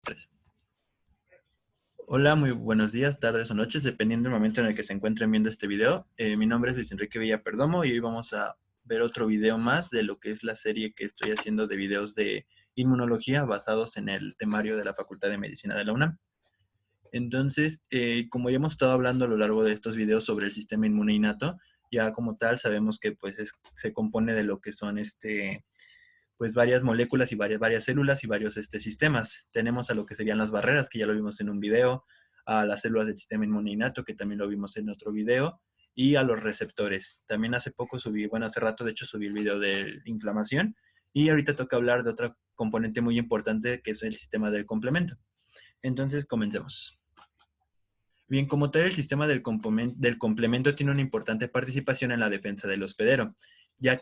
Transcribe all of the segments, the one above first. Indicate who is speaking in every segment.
Speaker 1: Tres. Hola, muy buenos días, tardes o noches, dependiendo del momento en el que se encuentren viendo este video. Mi nombre es Luis Enrique Villaperdomo y hoy vamos a ver otro video más de lo que es la serie que estoy haciendo de videos de inmunología basados en el temario de la Facultad de Medicina de la UNAM. Entonces, como ya hemos estado hablando a lo largo de estos videos sobre el sistema inmune innato, ya como tal sabemos que pues se compone de lo que son pues varias moléculas y varias células y varios sistemas. Tenemos a lo que serían las barreras, que ya lo vimos en un video, a las células del sistema inmune innato, que también lo vimos en otro video, y a los receptores. También hace poco subí, bueno, hace rato de hecho subí el video de inflamación, y ahorita toca hablar de otra componente muy importante, que es el sistema del complemento. Entonces, comencemos. Bien, como tal, el sistema del complemento tiene una importante participación en la defensa del hospedero, ya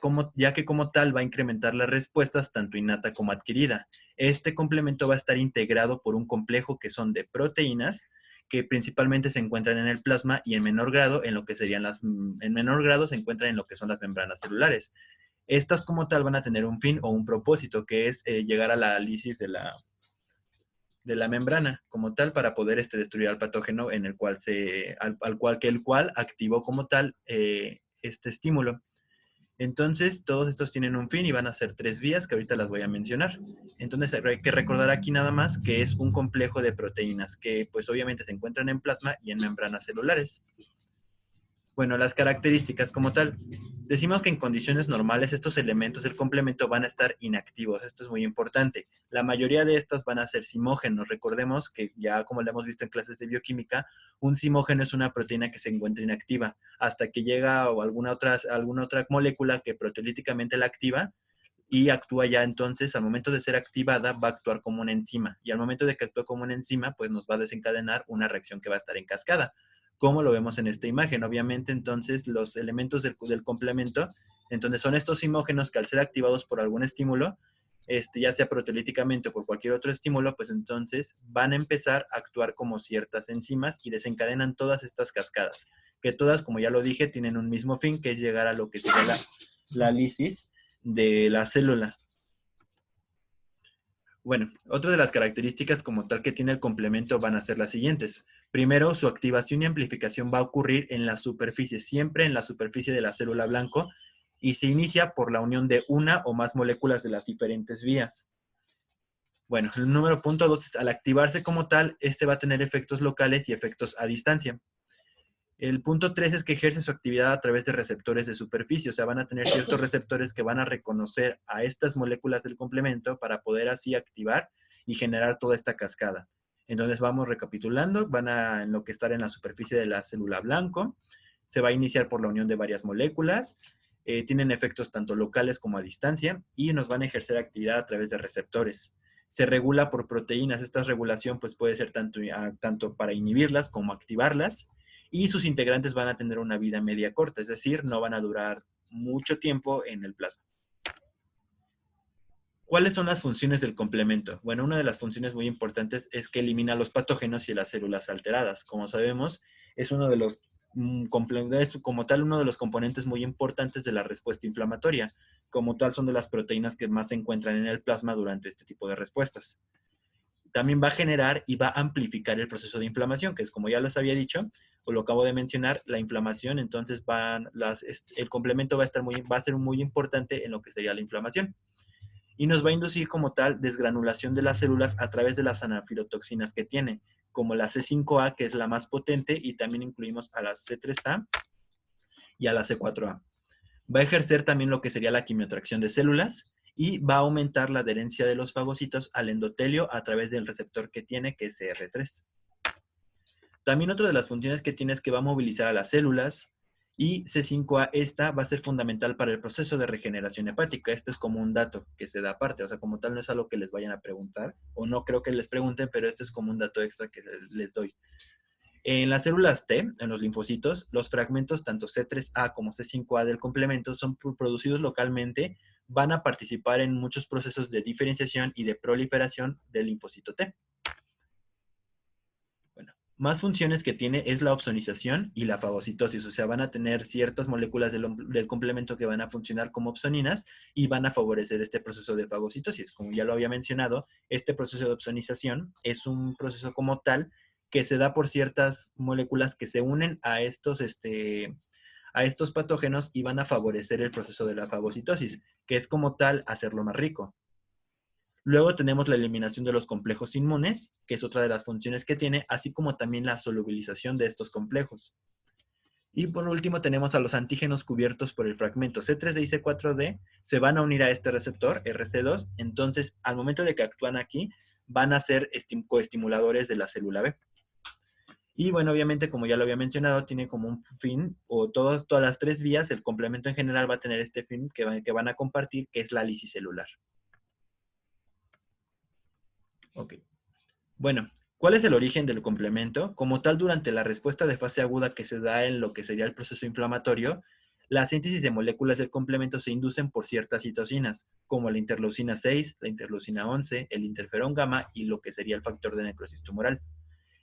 Speaker 1: que como tal va a incrementar las respuestas tanto innata como adquirida. Este complemento va a estar integrado por un complejo que son de proteínas, que principalmente se encuentran en el plasma y en menor grado en menor grado se encuentran en lo que son las membranas celulares. Estas como tal van a tener un fin o un propósito, que es llegar a la lisis de la membrana como tal para poder destruir al patógeno en el cual el cual activó como tal este estímulo. Entonces, todos estos tienen un fin y van a ser 3 vías que ahorita las voy a mencionar. Entonces, hay que recordar aquí nada más que es un complejo de proteínas que pues obviamente se encuentran en plasma y en membranas celulares. Bueno, las características como tal. Decimos que en condiciones normales estos elementos del complemento van a estar inactivos. Esto es muy importante. La mayoría de estas van a ser simógenos. Recordemos que ya como lo hemos visto en clases de bioquímica, un simógeno es una proteína que se encuentra inactiva hasta que llega o alguna otra molécula que proteolíticamente la activa y actúa ya entonces, al momento de ser activada, va a actuar como una enzima. Y al momento de que actúa como una enzima, pues nos va a desencadenar una reacción que va a estar en cascada, como lo vemos en esta imagen. Obviamente, entonces, los elementos del complemento, entonces son estos simógenos que al ser activados por algún estímulo, ya sea proteolíticamente o por cualquier otro estímulo, pues entonces van a empezar a actuar como ciertas enzimas y desencadenan todas estas cascadas, que todas, como ya lo dije, tienen un mismo fin, que es llegar a lo que sería la lisis de la célula. Bueno, otra de las características como tal que tiene el complemento van a ser las siguientes. Primero, su activación y amplificación va a ocurrir en la superficie, siempre en la superficie de la célula blanco, y se inicia por la unión de una o más moléculas de las diferentes vías. Bueno, el número punto 2 es, al activarse como tal, este va a tener efectos locales y efectos a distancia. El punto 3 es que ejerce su actividad a través de receptores de superficie, o sea, van a tener ciertos receptores que van a reconocer a estas moléculas del complemento para poder así activar y generar toda esta cascada. Entonces vamos recapitulando, van a en lo que estar en la superficie de la célula blanco, se va a iniciar por la unión de varias moléculas, tienen efectos tanto locales como a distancia y nos van a ejercer actividad a través de receptores. Se regula por proteínas, esta regulación pues puede ser tanto para inhibirlas como activarlas, y sus integrantes van a tener una vida media corta, es decir, no van a durar mucho tiempo en el plasma. ¿Cuáles son las funciones del complemento? Bueno, una de las funciones muy importantes es que elimina los patógenos y las células alteradas. Como sabemos, es uno de los como tal uno de los componentes muy importantes de la respuesta inflamatoria. Como tal, son de las proteínas que más se encuentran en el plasma durante este tipo de respuestas. También va a generar y va a amplificar el proceso de inflamación, que es como ya les había dicho, o lo acabo de mencionar, la inflamación, entonces el complemento va a ser muy importante en lo que sería la inflamación. Y nos va a inducir como tal desgranulación de las células a través de las anafilotoxinas que tiene, como la C5A, que es la más potente, y también incluimos a la C3A y a la C4A. Va a ejercer también lo que sería la quimiotracción de células y va a aumentar la adherencia de los fagocitos al endotelio a través del receptor que tiene, que es CR3. También otra de las funciones que tiene es que va a movilizar a las células, y C5A esta va a ser fundamental para el proceso de regeneración hepática. Este es como un dato que se da aparte, o sea, como tal no es algo que les vayan a preguntar, o no creo que les pregunten, pero esto es como un dato extra que les doy. En las células T, en los linfocitos, los fragmentos tanto C3A como C5A del complemento son producidos localmente, van a participar en muchos procesos de diferenciación y de proliferación del linfocito T. Bueno, más funciones que tiene es la opsonización y la fagocitosis. O sea, van a tener ciertas moléculas del complemento que van a funcionar como opsoninas y van a favorecer este proceso de fagocitosis. Como ya lo había mencionado, este proceso de opsonización es un proceso como tal que se da por ciertas moléculas que se unen a estos patógenos y van a favorecer el proceso de la fagocitosis, que es como tal hacerlo más rico. Luego tenemos la eliminación de los complejos inmunes, que es otra de las funciones que tiene, así como también la solubilización de estos complejos. Y por último tenemos a los antígenos cubiertos por el fragmento C3D y C4D, se van a unir a este receptor, RC2, entonces al momento de que actúan aquí, van a ser coestimuladores de la célula B. Y bueno, obviamente, como ya lo había mencionado, tiene como un fin, o todas las tres vías, el complemento en general va a tener este fin que van a compartir, que es la lisis celular. Ok. Bueno, ¿cuál es el origen del complemento? Como tal, durante la respuesta de fase aguda que se da en lo que sería el proceso inflamatorio, la síntesis de moléculas del complemento se inducen por ciertas citocinas, como la interleucina 6, la interleucina 11, el interferón gamma y lo que sería el factor de necrosis tumoral.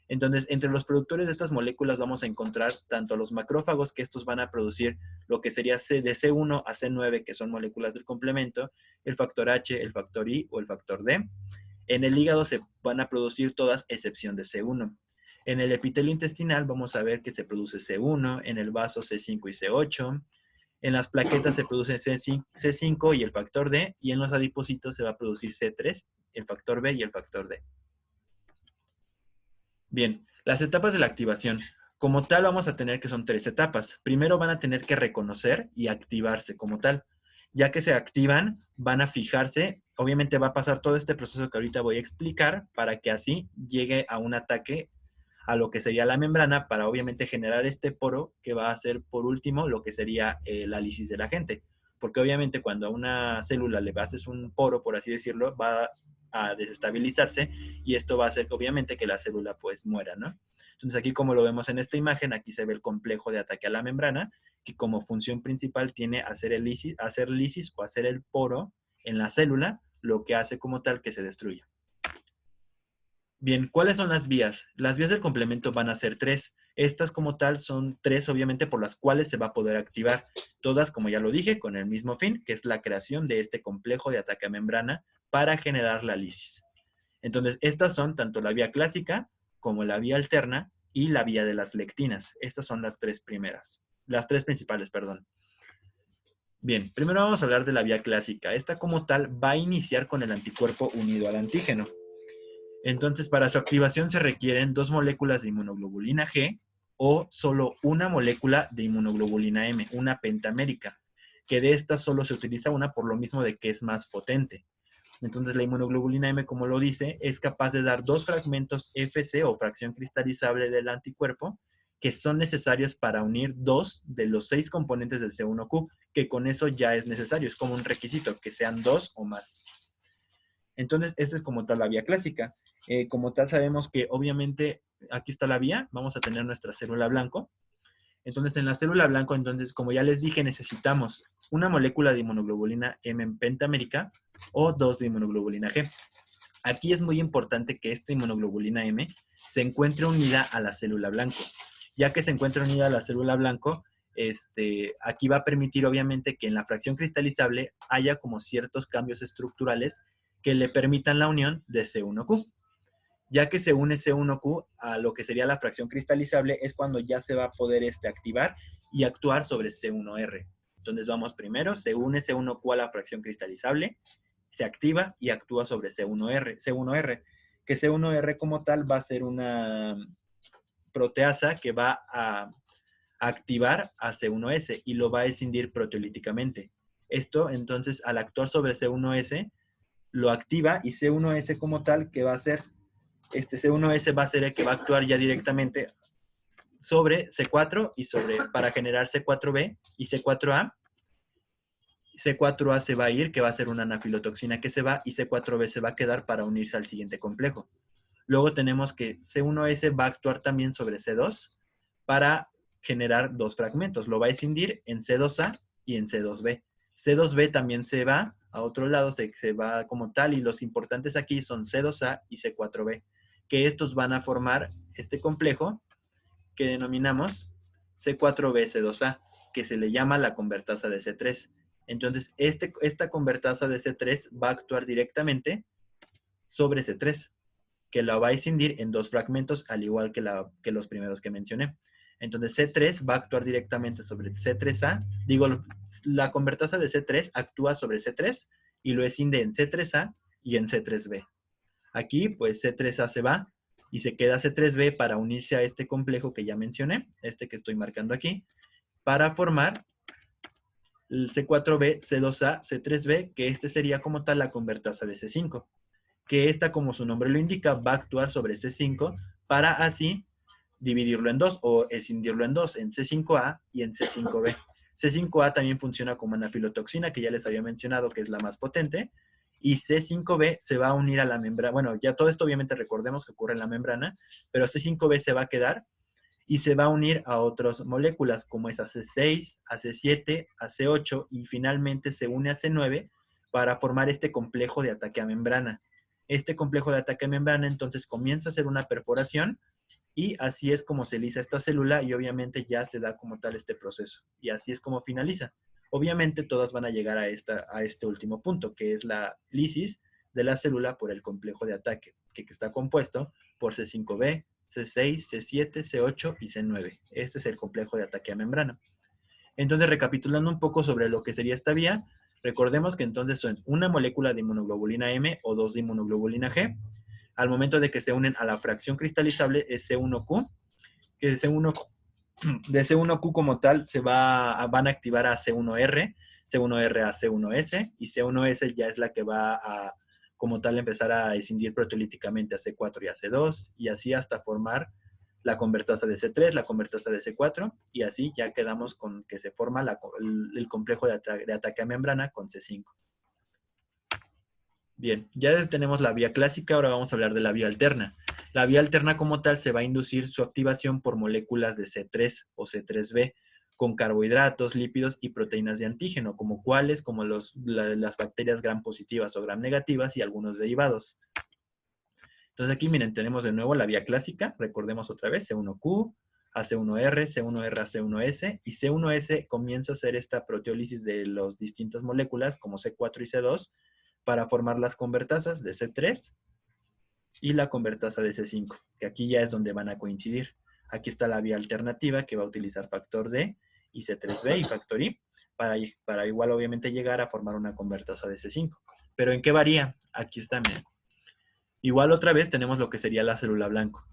Speaker 1: Entonces, entre los productores de estas moléculas vamos a encontrar tanto los macrófagos, que estos van a producir lo que sería de C1 a C9, que son moléculas del complemento, el factor H, el factor I o el factor D. En el hígado se van a producir todas, excepción de C1. En el epitelio intestinal vamos a ver que se produce C1, en el vaso C5 y C8, en las plaquetas se produce C5 y el factor D, y en los adipocitos se va a producir C3, el factor B y el factor D. Bien, las etapas de la activación. Como tal vamos a tener que son tres etapas. Primero van a tener que reconocer y activarse como tal. Ya que se activan, van a fijarse. Obviamente va a pasar todo este proceso que ahorita voy a explicar para que así llegue a un ataque a lo que sería la membrana para obviamente generar este poro que va a ser por último lo que sería la lisis del agente. Porque obviamente cuando a una célula le haces un poro, por así decirlo, va a desestabilizarse y esto va a hacer que obviamente que la célula pues muera, ¿no? Entonces aquí como lo vemos en esta imagen, aquí se ve el complejo de ataque a la membrana, que como función principal tiene hacer lisis o hacer el poro en la célula, lo que hace como tal que se destruya. Bien, ¿cuáles son las vías? Las vías del complemento van a ser tres. Estas como tal son tres, obviamente, por las cuales se va a poder activar. Todas, como ya lo dije, con el mismo fin, que es la creación de este complejo de ataque a membrana para generar la lisis. Entonces, estas son tanto la vía clásica como la vía alterna y la vía de las lectinas. Estas son las tres primeras. Las tres principales, perdón. Bien, primero vamos a hablar de la vía clásica. Esta como tal va a iniciar con el anticuerpo unido al antígeno. Entonces, para su activación se requieren dos moléculas de inmunoglobulina G o solo una molécula de inmunoglobulina M, una pentamérica, que de esta solo se utiliza una por lo mismo de que es más potente. Entonces, la inmunoglobulina M, como lo dice, es capaz de dar dos fragmentos FC o fracción cristalizable del anticuerpo que son necesarios para unir dos de los 6 componentes del C1Q, que con eso ya es necesario, es como un requisito, que sean dos o más. Entonces, esta es como tal la vía clásica. Como tal, sabemos que obviamente aquí está la vía, vamos a tener nuestra célula blanco. Entonces, en la célula blanco, entonces, como ya les dije, necesitamos una molécula de inmunoglobulina M en pentamérica o dos de inmunoglobulina G. Aquí es muy importante que esta inmunoglobulina M se encuentre unida a la célula blanco. Ya que se encuentra unida a la célula blanco, aquí va a permitir obviamente que en la fracción cristalizable haya como ciertos cambios estructurales que le permitan la unión de C1Q. Ya que se une C1Q a lo que sería la fracción cristalizable, es cuando ya se va a poder activar y actuar sobre C1R. Entonces vamos primero, se une C1Q a la fracción cristalizable, se activa y actúa sobre C1R, que C1R como tal va a ser una proteasa que va a activar a C1S y lo va a escindir proteolíticamente. Esto, entonces, al actuar sobre C1S, lo activa y C1S como tal, que va a ser, C1S va a ser el que va a actuar ya directamente sobre C4 y para generar C4B y C4A. C4A se va a ir, que va a ser una anafilotoxina que se va, y C4B se va a quedar para unirse al siguiente complejo. Luego tenemos que C1S va a actuar también sobre C2 para generar dos fragmentos. Lo va a escindir en C2A y en C2B. C2B también se va a otro lado, se va como tal, y los importantes aquí son C2A y C4B, que estos van a formar este complejo que denominamos C4B-C2A, que se le llama la convertasa de C3. Entonces, esta convertasa de C3 va a actuar directamente sobre C3, que la va a escindir en dos fragmentos, al igual que los primeros que mencioné. Entonces, C3 va a actuar directamente sobre C3A. Digo, la convertasa de C3 actúa sobre C3 y lo escinde en C3A y en C3B. Aquí, pues, C3A se va y se queda C3B para unirse a este complejo que ya mencioné, este que estoy marcando aquí, para formar el C4B, C2A, C3B, que este sería como tal la convertasa de C5, que esta, como su nombre lo indica, va a actuar sobre C5 para así dividirlo en dos o escindirlo en dos, en C5A y en C5B. C5A también funciona como anafilotoxina, que ya les había mencionado que es la más potente, y C5B se va a unir a la membrana. Bueno, ya todo esto obviamente recordemos que ocurre en la membrana, pero C5B se va a quedar y se va a unir a otras moléculas como es AC6, AC7, AC8 y finalmente se une a C9 para formar este complejo de ataque a membrana. Este complejo de ataque a membrana entonces comienza a hacer una perforación y así es como se lisa esta célula y obviamente ya se da como tal este proceso. Y así es como finaliza. Obviamente todas van a llegar a este último punto, que es la lisis de la célula por el complejo de ataque, que está compuesto por C5b, C6, C7, C8 y C9. Este es el complejo de ataque a membrana. Entonces, recapitulando un poco sobre lo que sería esta vía, recordemos que entonces son una molécula de inmunoglobulina M o dos de inmunoglobulina G. Al momento de que se unen a la fracción cristalizable es C1Q, que de C1Q como tal van a activar a C1R, C1R a C1S, y C1S ya es la que va a, como tal, empezar a escindir proteolíticamente a C4 y a C2, y así hasta formar la convertasa de C3, la convertasa de C4, y así ya quedamos con que se forma el complejo de ataque a membrana con C5. Bien, ya tenemos la vía clásica, ahora vamos a hablar de la vía alterna. La vía alterna como tal se va a inducir su activación por moléculas de C3 o C3b con carbohidratos, lípidos y proteínas de antígeno, como cuáles, como las bacterias gram positivas o gram negativas y algunos derivados. Entonces aquí, miren, tenemos de nuevo la vía clásica, recordemos otra vez, C1Q, a C1R, C1R a C1S, y C1S comienza a hacer esta proteólisis de las distintas moléculas, como C4 y C2, para formar las convertasas de C3 y la convertasa de C5, que aquí ya es donde van a coincidir. Aquí está la vía alternativa que va a utilizar factor D y C3b y factor I para igual obviamente llegar a formar una convertasa de C5. ¿Pero en qué varía? Aquí está, miren. Igual otra vez tenemos lo que sería la célula blanco.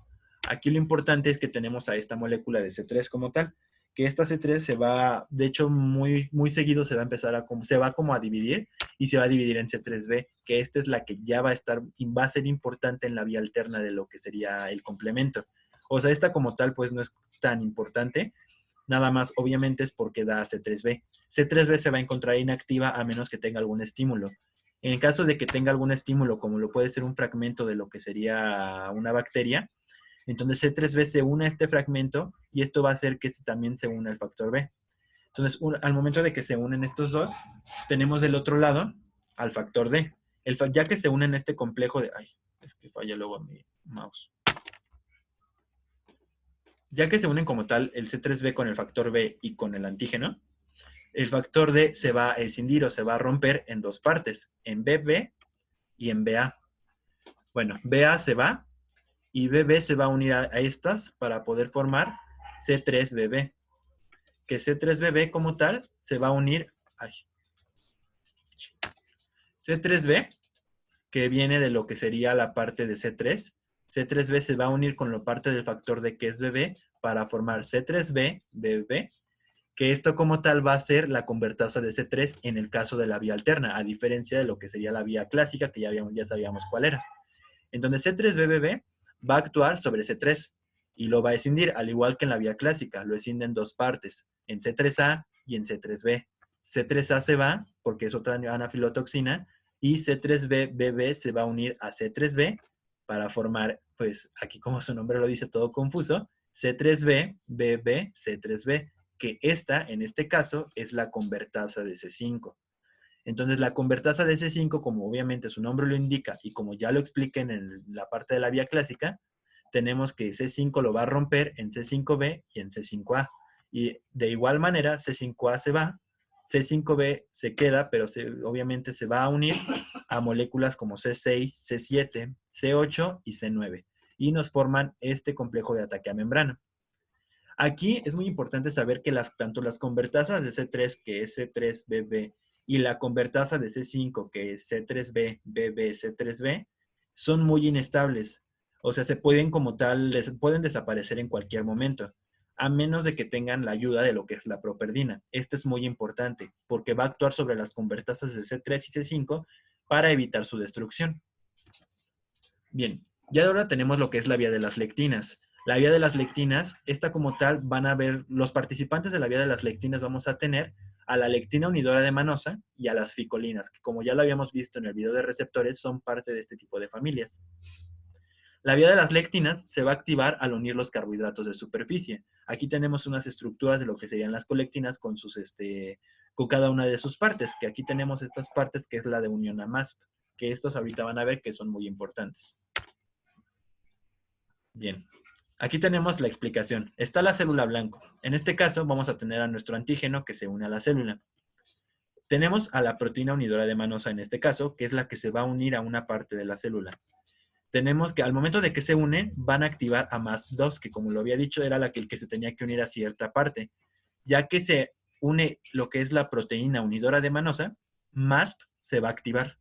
Speaker 1: Aquí lo importante es que tenemos a esta molécula de C3 como tal, que esta C3 se va, de hecho muy, muy seguido se va a empezar se va como a dividir y se va a dividir en C3b, que esta es la que ya va a ser importante en la vía alterna de lo que sería el complemento. O sea, esta como tal pues no es tan importante, nada más obviamente es porque da C3b. C3b se va a encontrar inactiva a menos que tenga algún estímulo. En el caso de que tenga algún estímulo, como lo puede ser un fragmento de lo que sería una bacteria, entonces C3b se une a este fragmento y esto va a hacer que también se una al factor B. Entonces, al momento de que se unen estos dos, tenemos del otro lado al factor D. Ya que se unen este complejo de... Ay, es que falla luego mi mouse. Ya que se unen como tal el C3b con el factor B y con el antígeno, el factor D se va a escindir o se va a romper en dos partes, en BB y en BA. Bueno, BA se va y BB se va a unir a estas para poder formar C3BB. Que C3BB como tal se va a unir... Ay, C3B, que viene de lo que sería la parte de C3. C3B se va a unir con la parte del factor D que es BB para formar C3B, BB, que esto como tal va a ser la convertasa de C3 en el caso de la vía alterna, a diferencia de lo que sería la vía clásica, que ya sabíamos cuál era. Entonces C3BBB va a actuar sobre C3 y lo va a escindir, al igual que en la vía clásica, lo escinde en dos partes, en C3A y en C3B. C3A se va porque es otra anafilotoxina y C3BBB se va a unir a C3B para formar, pues aquí como su nombre lo dice, todo confuso, C3B, BB, C3B, que esta, en este caso, es la convertasa de C5. Entonces, la convertasa de C5, como obviamente su nombre lo indica y como ya lo expliqué en la parte de la vía clásica, tenemos que C5 lo va a romper en C5b y en C5a. Y de igual manera, C5a se va, C5b se queda, pero obviamente se va a unir a moléculas como C6, C7, C8 y C9. Y nos forman este complejo de ataque a membrana. Aquí es muy importante saber que tanto las convertasas de C3, que es C3BB, y la convertasa de C5, que es C3B, BB, C3B, son muy inestables. O sea, se pueden como tal, pueden desaparecer en cualquier momento, a menos de que tengan la ayuda de lo que es la properdina. Esto es muy importante, porque va a actuar sobre las convertasas de C3 y C5 para evitar su destrucción. Bien, ya ahora tenemos lo que es la vía de las lectinas. La vía de las lectinas, esta como tal, van a ver, los participantes de la vía de las lectinas vamos a tener a la lectina unidora de manosa y a las ficolinas, que como ya lo habíamos visto en el video de receptores, son parte de este tipo de familias. La vía de las lectinas se va a activar al unir los carbohidratos de superficie. Aquí tenemos unas estructuras de lo que serían las colectinas con con cada una de sus partes, que aquí tenemos estas partes que es la de unión a MASP, que estos ahorita van a ver que son muy importantes. Bien, aquí tenemos la explicación. Está la célula blanco. En este caso vamos a tener a nuestro antígeno que se une a la célula. Tenemos a la proteína unidora de manosa en este caso, que es la que se va a unir a una parte de la célula. Tenemos que al momento de que se unen, van a activar a MASP2, que como lo había dicho, era el que se tenía que unir a cierta parte. Ya que se une lo que es la proteína unidora de manosa, MASP se va a activar.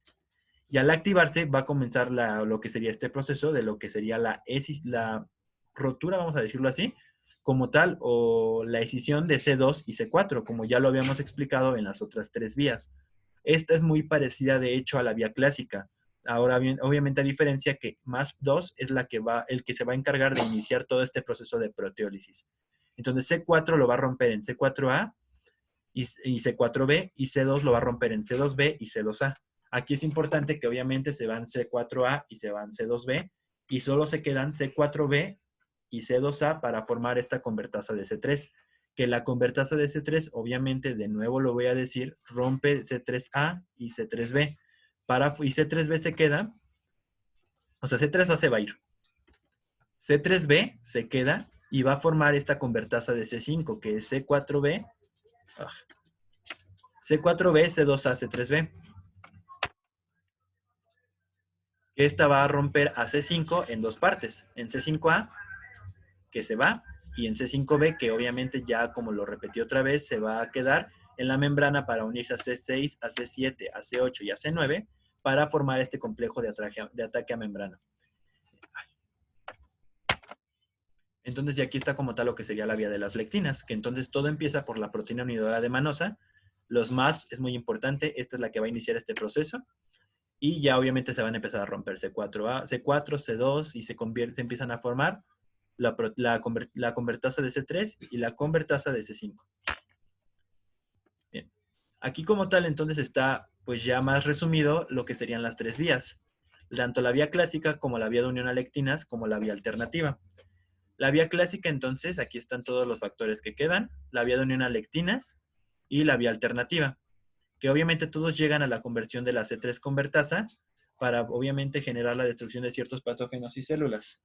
Speaker 1: Y al activarse va a comenzar lo que sería este proceso de lo que sería la rotura, vamos a decirlo así, como tal, o la escisión de C2 y C4, como ya lo habíamos explicado en las otras tres vías. Esta es muy parecida, de hecho, a la vía clásica. Ahora bien, obviamente a diferencia que MASP2 es el que se va a encargar de iniciar todo este proceso de proteólisis. Entonces C4 lo va a romper en C4A y C4B, y C2 lo va a romper en C2B y C2A. Aquí es importante que obviamente se van C4A y se van C2B, y solo se quedan C4B y C2A para formar esta convertasa de C3. Que la convertasa de C3, obviamente, de nuevo lo voy a decir, rompe C3A y C3B. Y C3B se queda, o sea, C3A se va a ir. C3B se queda y va a formar esta convertasa de C5, que es C4B, C4B, C2A, C3B. Que esta va a romper a C5 en dos partes, en C5A, que se va, y en C5B, que obviamente ya como lo repetí otra vez, se va a quedar en la membrana para unirse a C6, a C7, a C8 y a C9 para formar este complejo de ataque a membrana. Entonces, y aquí está como tal lo que sería la vía de las lectinas, que entonces todo empieza por la proteína unidora de manosa. Los MASP es muy importante, esta es la que va a iniciar este proceso. Y ya obviamente se van a empezar a romper C4A, C4, C2 y se empiezan a formar la convertasa de C3 y la convertasa de C5. Bien. Aquí como tal entonces está pues ya más resumido lo que serían las tres vías. Tanto la vía clásica como la vía de unión a lectinas como la vía alternativa. La vía clásica entonces, aquí están todos los factores que quedan, la vía de unión a lectinas y la vía alternativa, que obviamente todos llegan a la conversión de la C3 convertasa para obviamente generar la destrucción de ciertos patógenos y células.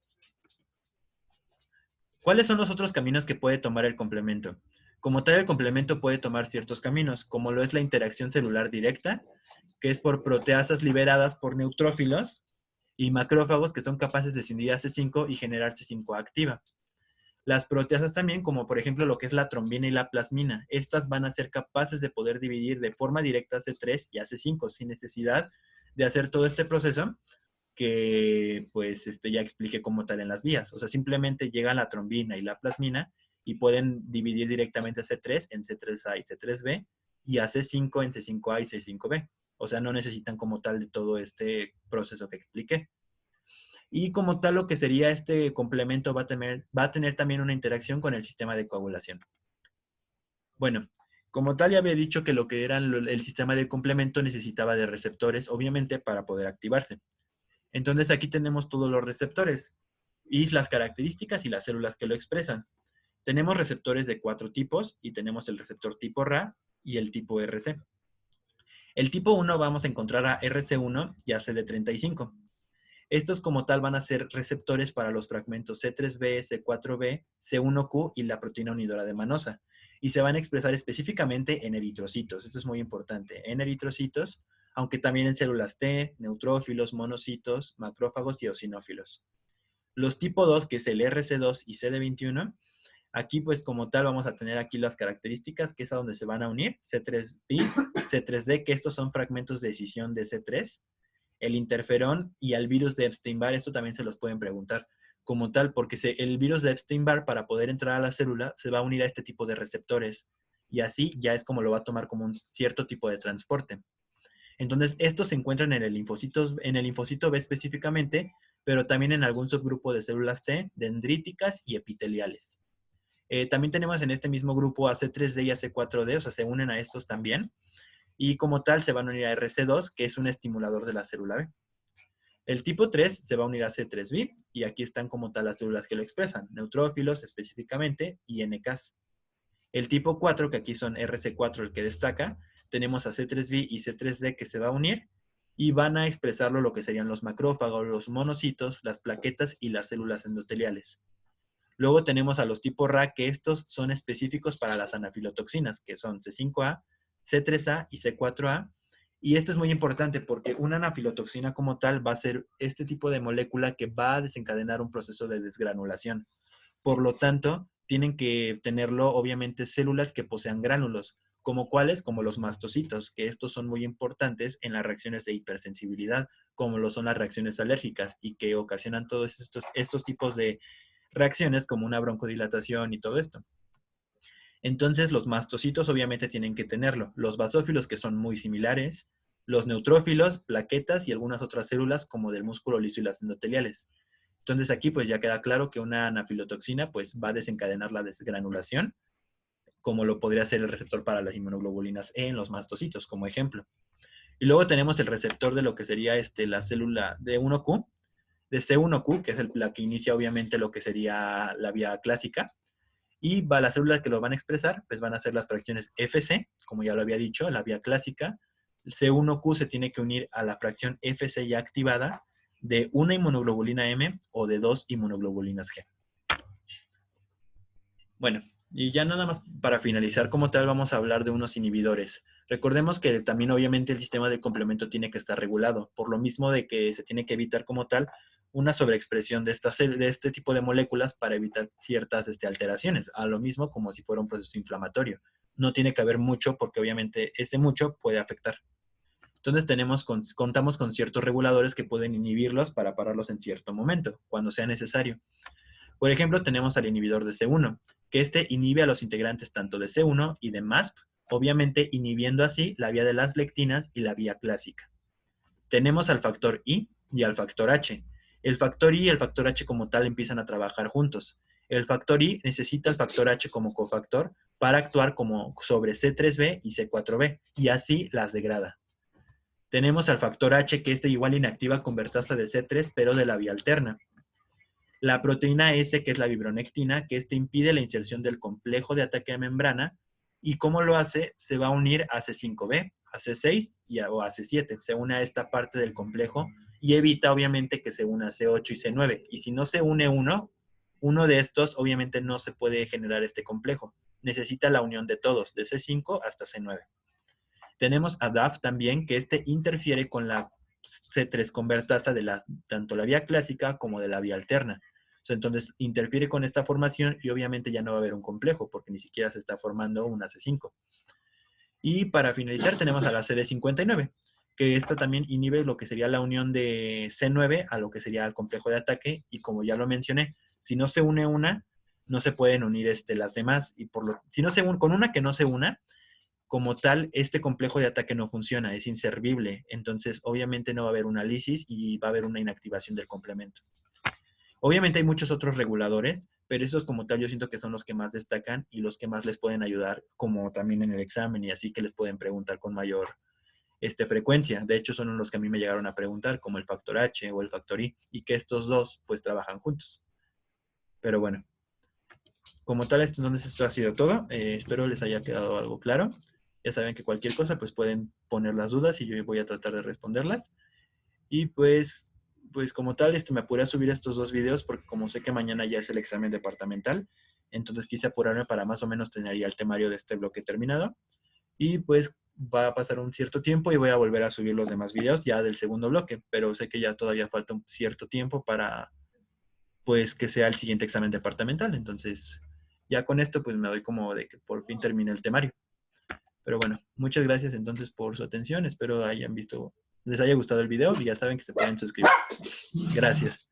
Speaker 1: ¿Cuáles son los otros caminos que puede tomar el complemento? Como tal, el complemento puede tomar ciertos caminos, como lo es la interacción celular directa, que es por proteasas liberadas por neutrófilos y macrófagos que son capaces de escindir a C5 y generar C5 activa. Las proteasas también, como por ejemplo lo que es la trombina y la plasmina, estas van a ser capaces de poder dividir de forma directa a C3 y a C5 sin necesidad de hacer todo este proceso que pues ya expliqué como tal en las vías. O sea, simplemente llega la trombina y la plasmina y pueden dividir directamente a C3 en C3A y C3B y a C5 en C5A y C5B. O sea, no necesitan como tal de todo este proceso que expliqué. Y como tal, lo que sería este complemento va a tener también una interacción con el sistema de coagulación. Bueno, como tal ya había dicho que lo que era el sistema de complemento necesitaba de receptores, obviamente, para poder activarse. Entonces aquí tenemos todos los receptores y las características y las células que lo expresan. Tenemos receptores de 4 tipos y tenemos el receptor tipo Ra y el tipo RC. El tipo 1 vamos a encontrar a RC1 y a CD35. Estos como tal van a ser receptores para los fragmentos C3b, C4b, C1q y la proteína unidora de manosa. Y se van a expresar específicamente en eritrocitos. Esto es muy importante. En eritrocitos, aunque también en células T, neutrófilos, monocitos, macrófagos y eosinófilos. Los tipo 2, que es el RC2 y CD21, aquí pues como tal vamos a tener aquí las características, que es a donde se van a unir, C3b, C3d, que estos son fragmentos de escisión de C3, el interferón y al virus de Epstein-Barr, esto también se los pueden preguntar como tal, porque el virus de Epstein-Barr para poder entrar a la célula se va a unir a este tipo de receptores y así ya es como lo va a tomar como un cierto tipo de transporte. Entonces, estos se encuentran en el linfocito B específicamente, pero también en algún subgrupo de células T, dendríticas y epiteliales. También tenemos en este mismo grupo a C3D y a C4D, o sea, se unen a estos también. Y como tal, se van a unir a RC2, que es un estimulador de la célula B. El tipo 3 se va a unir a C3b, y aquí están como tal las células que lo expresan, neutrófilos específicamente y NKs. El tipo 4, que aquí son RC4 el que destaca, tenemos a C3b y C3d que se va a unir y van a expresarlo lo que serían los macrófagos, los monocitos, las plaquetas y las células endoteliales. Luego tenemos a los tipo Ra, que estos son específicos para las anafilotoxinas, que son C5A, C3A y C4A. Y esto es muy importante porque una anafilotoxina como tal va a ser este tipo de molécula que va a desencadenar un proceso de desgranulación. Por lo tanto, tienen que tenerlo, obviamente, células que posean gránulos, como cuáles, como los mastocitos, que estos son muy importantes en las reacciones de hipersensibilidad, como lo son las reacciones alérgicas y que ocasionan todos estos tipos de reacciones como una broncodilatación y todo esto. Entonces, los mastocitos obviamente tienen que tenerlo. Los basófilos, que son muy similares, los neutrófilos, plaquetas y algunas otras células como del músculo liso y las endoteliales. Entonces aquí pues ya queda claro que una anafilotoxina pues va a desencadenar la desgranulación, como lo podría ser el receptor para las inmunoglobulinas E en los mastocitos, como ejemplo. Y luego tenemos el receptor de lo que sería la célula de 1Q, de C1Q, que es la que inicia obviamente lo que sería la vía clásica. Y las células que lo van a expresar, pues van a ser las fracciones FC, como ya lo había dicho, la vía clásica. El C1Q se tiene que unir a la fracción FC ya activada de una inmunoglobulina M o de 2 inmunoglobulinas G. Bueno, y ya nada más para finalizar como tal vamos a hablar de unos inhibidores. Recordemos que también obviamente el sistema de complemento tiene que estar regulado, por lo mismo de que se tiene que evitar como tal una sobreexpresión de este tipo de moléculas para evitar ciertas alteraciones, a lo mismo como si fuera un proceso inflamatorio. No tiene que haber mucho porque obviamente ese mucho puede afectar. Entonces contamos con ciertos reguladores que pueden inhibirlos para pararlos en cierto momento, cuando sea necesario. Por ejemplo, tenemos al inhibidor de C1, que este inhibe a los integrantes tanto de C1 y de MASP, obviamente inhibiendo así la vía de las lectinas y la vía clásica. Tenemos al factor I y al factor H. El factor I y el factor H como tal empiezan a trabajar juntos. El factor I necesita el factor H como cofactor para actuar como sobre C3b y C4b, y así las degrada. Tenemos al factor H, que este igual inactiva convertasa de C3, pero de la vía alterna. La proteína S, que es la fibronectina, que este impide la inserción del complejo de ataque de membrana, y cómo lo hace, se va a unir a C5b, a C6 o a C7. Se une a esta parte del complejo y evita obviamente que se una a C8 y C9. Y si no se une uno de estos, obviamente no se puede generar este complejo. Necesita la unión de todos, de C5 hasta C9. Tenemos a DAF también, que este interfiere con la C3 convertasa de tanto la vía clásica como de la vía alterna. Entonces interfiere con esta formación y obviamente ya no va a haber un complejo porque ni siquiera se está formando una C5. Y para finalizar tenemos a la CD59, que esta también inhibe lo que sería la unión de C9 a lo que sería el complejo de ataque, y como ya lo mencioné, si no se une una, no se pueden unir las demás, y si no se une, con una que no se una, como tal, este complejo de ataque no funciona, es inservible. Entonces, obviamente no va a haber una lisis y va a haber una inactivación del complemento. Obviamente hay muchos otros reguladores, pero estos como tal yo siento que son los que más destacan y los que más les pueden ayudar, como también en el examen y así, que les pueden preguntar con mayor frecuencia. De hecho, son los que a mí me llegaron a preguntar, como el factor H o el factor I, y que estos dos pues trabajan juntos. Pero bueno, como tal, entonces esto ha sido todo. Espero les haya quedado algo claro. Ya saben que cualquier cosa pues pueden poner las dudas y yo voy a tratar de responderlas. Y pues pues como tal, me apuré a subir estos 2 videos porque como sé que mañana ya es el examen departamental, entonces quise apurarme para más o menos tener ya el temario de este bloque terminado. Y pues va a pasar un cierto tiempo y voy a volver a subir los demás videos ya del segundo bloque, pero sé que ya todavía falta un cierto tiempo para pues que sea el siguiente examen departamental. Entonces ya con esto pues me doy como de que por fin termine el temario. Pero bueno, muchas gracias entonces por su atención. Espero hayan visto, les haya gustado el video y ya saben que se pueden suscribir. Gracias.